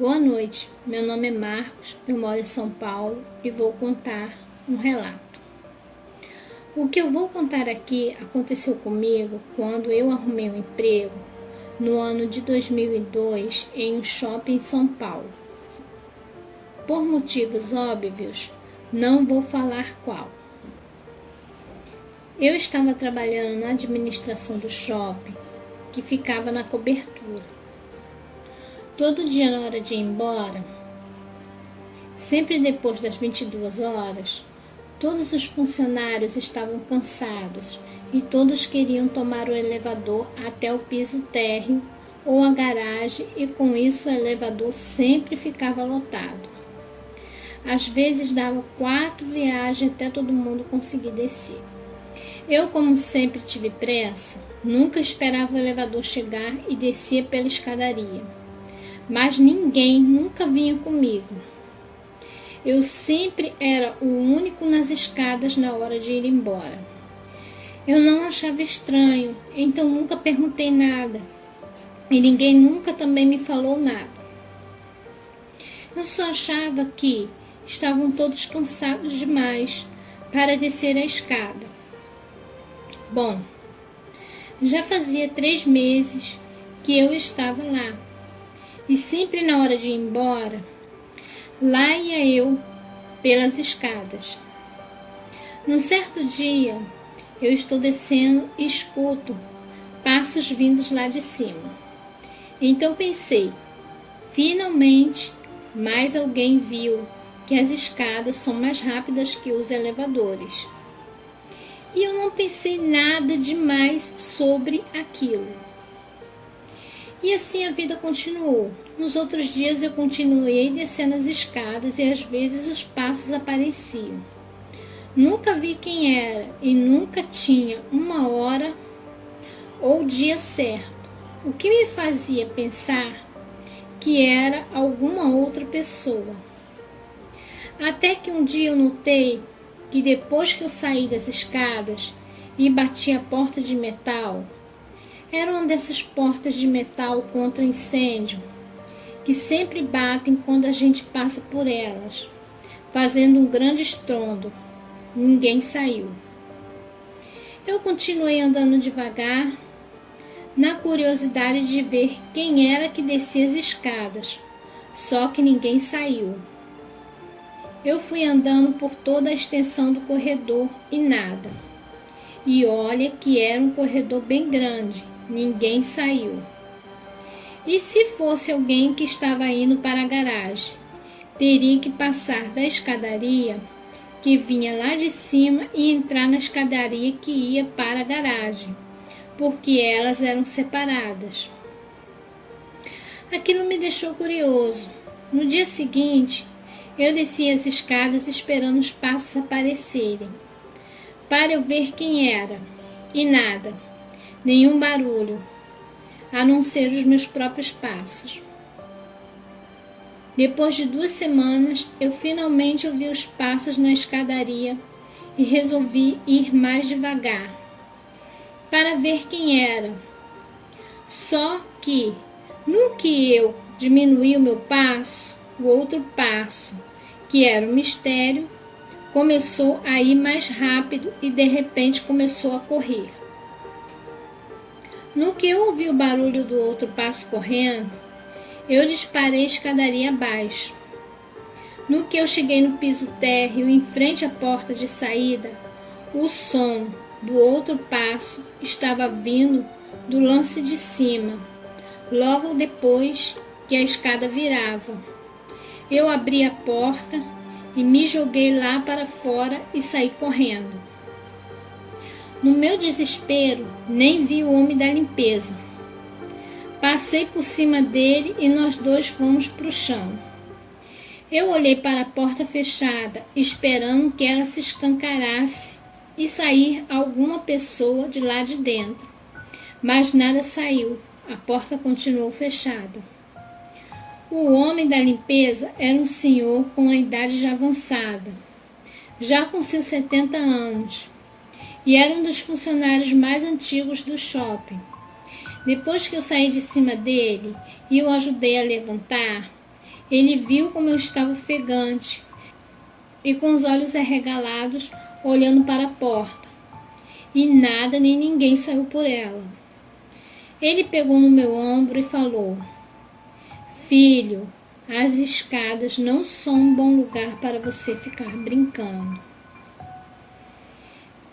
Boa noite, meu nome é Marcos, eu moro em São Paulo e vou contar um relato. O que eu vou contar aqui aconteceu comigo quando eu arrumei um emprego no ano de 2002 em um shopping em São Paulo. Por motivos óbvios, não vou falar qual. Eu estava trabalhando na administração do shopping, que ficava na cobertura. Todo dia na hora de ir embora, sempre depois das 22 horas, todos os funcionários estavam cansados e todos queriam tomar o elevador até o piso térreo ou a garagem, e com isso o elevador sempre ficava lotado. Às vezes dava 4 viagens até todo mundo conseguir descer. Eu, como sempre tive pressa, nunca esperava o elevador chegar e descia pela escadaria. Mas ninguém nunca vinha comigo. Eu sempre era o único nas escadas na hora de ir embora. Eu não achava estranho, então nunca perguntei nada. E ninguém nunca também me falou nada. Eu só achava que estavam todos cansados demais para descer a escada. Bom, já fazia 3 meses que eu estava lá. E sempre na hora de ir embora, lá ia eu pelas escadas. Num certo dia, eu estou descendo e escuto passos vindos lá de cima. Então pensei, finalmente mais alguém viu que as escadas são mais rápidas que os elevadores. E eu não pensei nada demais sobre aquilo. E assim a vida continuou. Nos outros dias eu continuei descendo as escadas e às vezes os passos apareciam. Nunca vi quem era e nunca tinha uma hora ou dia certo, o que me fazia pensar que era alguma outra pessoa. Até que um dia eu notei que depois que eu saí das escadas e bati a porta de metal, era uma dessas portas de metal contra incêndio que sempre batem quando a gente passa por elas, fazendo um grande estrondo. Ninguém saiu. Eu continuei andando devagar, na curiosidade de ver quem era que descia as escadas, só que ninguém saiu. Eu fui andando por toda a extensão do corredor e nada. E olha que era um corredor bem grande. Ninguém saiu. E se fosse alguém que estava indo para a garagem, teria que passar da escadaria que vinha lá de cima e entrar na escadaria que ia para a garagem, porque elas eram separadas. Aquilo me deixou curioso. No dia seguinte, eu desci as escadas esperando os passos aparecerem, para eu ver quem era, e nada. Nenhum barulho, a não ser os meus próprios passos. Depois de 2 semanas, eu finalmente ouvi os passos na escadaria e resolvi ir mais devagar, para ver quem era. Só que, no que eu diminuí o meu passo, o outro passo, que era um mistério, começou a ir mais rápido e de repente começou a correr. No que eu ouvi o barulho do outro passo correndo, eu disparei a escadaria abaixo. No que eu cheguei no piso térreo, em frente à porta de saída, o som do outro passo estava vindo do lance de cima, logo depois que a escada virava. Eu abri a porta e me joguei lá para fora e saí correndo. No meu desespero, nem vi o homem da limpeza. Passei por cima dele e nós dois fomos para o chão. Eu olhei para a porta fechada, esperando que ela se escancarasse e sair alguma pessoa de lá de dentro. Mas nada saiu, a porta continuou fechada. O homem da limpeza era um senhor com a idade já avançada, já com seus 70 anos. E era um dos funcionários mais antigos do shopping. Depois que eu saí de cima dele e o ajudei a levantar, Ele viu como eu estava ofegante e com os olhos arregalados, olhando para a porta. E nada nem ninguém saiu por ela. Ele pegou no meu ombro e falou: Filho, as escadas não são um bom lugar para você ficar brincando.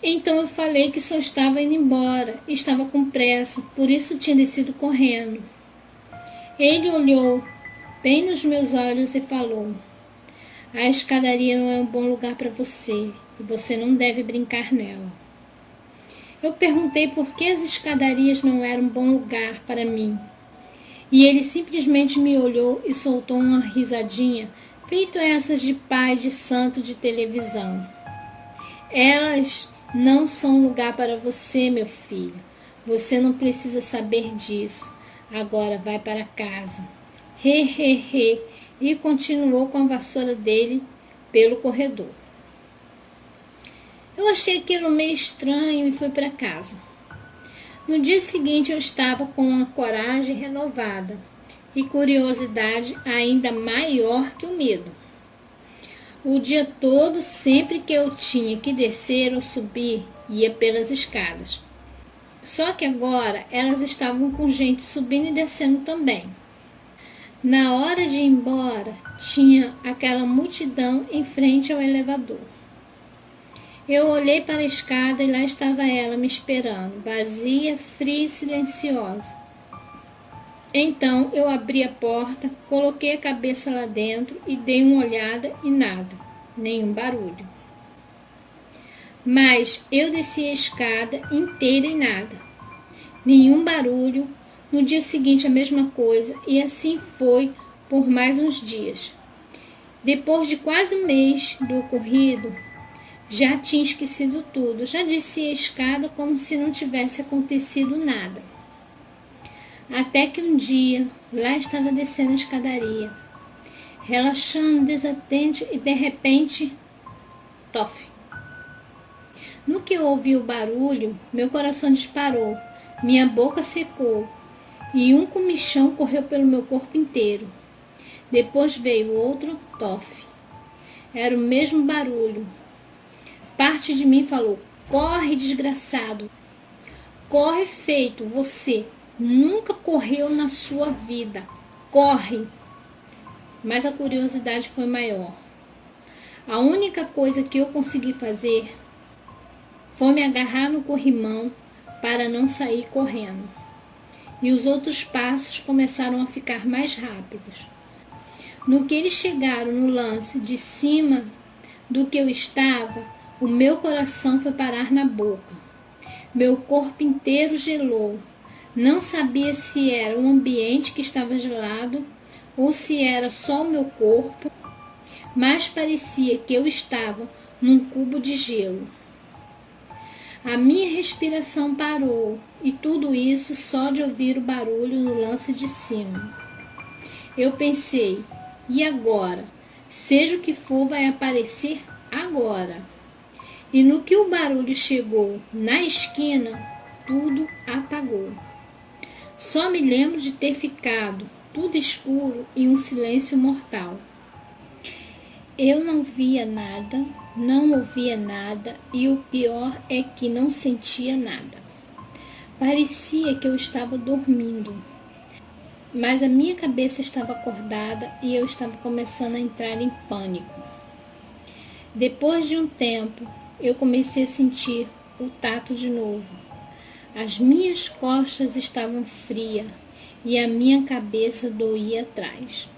Então eu falei que só estava indo embora, estava com pressa, por isso tinha descido correndo. Ele olhou bem nos meus olhos e falou: A escadaria não é um bom lugar para você e você não deve brincar nela. Eu perguntei por que as escadarias não eram um bom lugar para mim. E ele simplesmente me olhou e soltou uma risadinha, feito essas de pai de santo de televisão. Elas não são lugar para você, meu filho. Você não precisa saber disso. Agora vai para casa. He. E continuou com a vassoura dele pelo corredor. Eu achei aquilo meio estranho e fui para casa. No dia seguinte eu estava com uma coragem renovada e curiosidade ainda maior que o medo. O dia todo, sempre que eu tinha que descer ou subir, ia pelas escadas. Só que agora elas estavam com gente subindo e descendo também. Na hora de ir embora, tinha aquela multidão em frente ao elevador. Eu olhei para a escada e lá estava ela me esperando, vazia, fria e silenciosa. Então eu abri a porta, coloquei a cabeça lá dentro e dei uma olhada e nada, nenhum barulho. Mas eu desci a escada inteira e nada, nenhum barulho. No dia seguinte a mesma coisa e assim foi por mais uns dias. Depois de quase um mês do ocorrido, já tinha esquecido tudo, já desci a escada como se não tivesse acontecido nada. Até que um dia, lá estava descendo a escadaria, relaxando, desatente e de repente, tof! No que eu ouvi o barulho, meu coração disparou, minha boca secou e um comichão correu pelo meu corpo inteiro. Depois veio outro tof. Era o mesmo barulho. Parte de mim falou: corre, desgraçado. Corre feito, você nunca correu na sua vida. Corre. Mas a curiosidade foi maior. A única coisa que eu consegui fazer foi me agarrar no corrimão para não sair correndo. E os outros passos começaram a ficar mais rápidos. No que eles chegaram no lance de cima do que eu estava, o meu coração foi parar na boca. Meu corpo inteiro gelou. Não sabia se era o ambiente que estava gelado ou se era só o meu corpo, mas parecia que eu estava num cubo de gelo. A minha respiração parou e tudo isso só de ouvir o barulho no lance de cima. Eu pensei: e agora? Seja o que for, vai aparecer agora. E no que o barulho chegou na esquina, tudo apagou. Só me lembro de ter ficado tudo escuro e um silêncio mortal. Eu não via nada, não ouvia nada e o pior é que não sentia nada. Parecia que eu estava dormindo, mas a minha cabeça estava acordada e eu estava começando a entrar em pânico. Depois de um tempo, eu comecei a sentir o tato de novo. As minhas costas estavam frias e a minha cabeça doía atrás.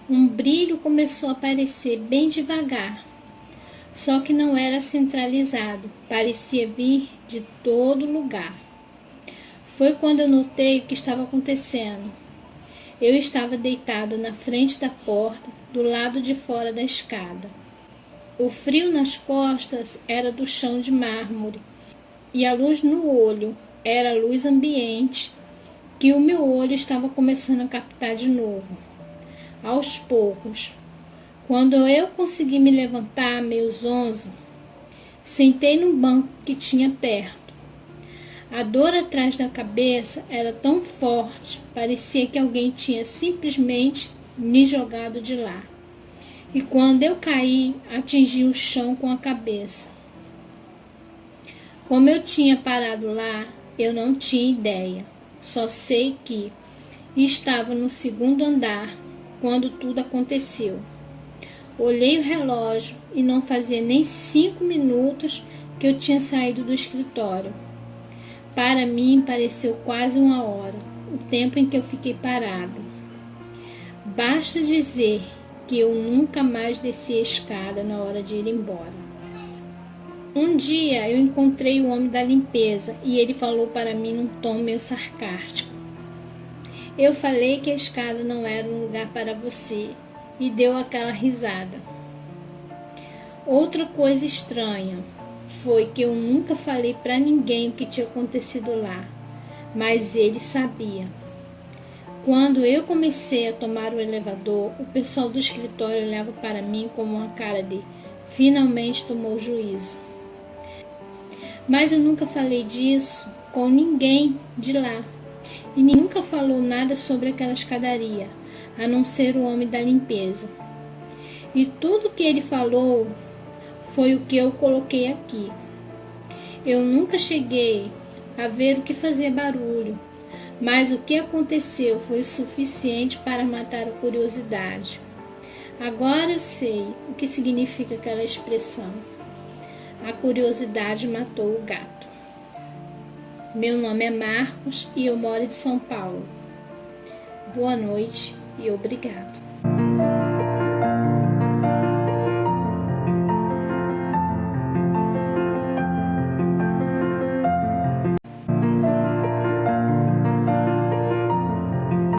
Um brilho começou a aparecer bem devagar, só que não era centralizado, parecia vir de todo lugar. Foi quando eu notei o que estava acontecendo. Eu estava deitado na frente da porta, do lado de fora da escada. O frio nas costas era do chão de mármore e a luz no olho era a luz ambiente que o meu olho estava começando a captar de novo. Aos poucos, quando eu consegui me levantar meio zonzo, sentei num banco que tinha perto. A dor atrás da cabeça era tão forte, parecia que alguém tinha simplesmente me jogado de lá. E quando eu caí, atingi o chão com a cabeça. Como eu tinha parado lá, eu não tinha ideia. Só sei que estava no segundo andar quando tudo aconteceu. Olhei o relógio e não fazia nem 5 minutos que eu tinha saído do escritório. Para mim, pareceu quase 1 hora, o tempo em que eu fiquei parado. Basta dizer que eu nunca mais desci a escada na hora de ir embora. Um dia eu encontrei o homem da limpeza e ele falou para mim num tom meio sarcástico. Eu falei que a escada não era um lugar para você e deu aquela risada. Outra coisa estranha foi que eu nunca falei para ninguém o que tinha acontecido lá, mas ele sabia. Quando eu comecei a tomar o elevador, o pessoal do escritório olhava para mim com uma cara de finalmente tomou juízo. Mas eu nunca falei disso com ninguém de lá. E nunca falou nada sobre aquela escadaria, a não ser o homem da limpeza. E tudo que ele falou foi o que eu coloquei aqui. Eu nunca cheguei a ver o que fazia barulho, mas o que aconteceu foi o suficiente para matar a curiosidade. Agora eu sei o que significa aquela expressão. A curiosidade matou o gato. Meu nome é Marcos e eu moro em São Paulo. Boa noite e obrigado.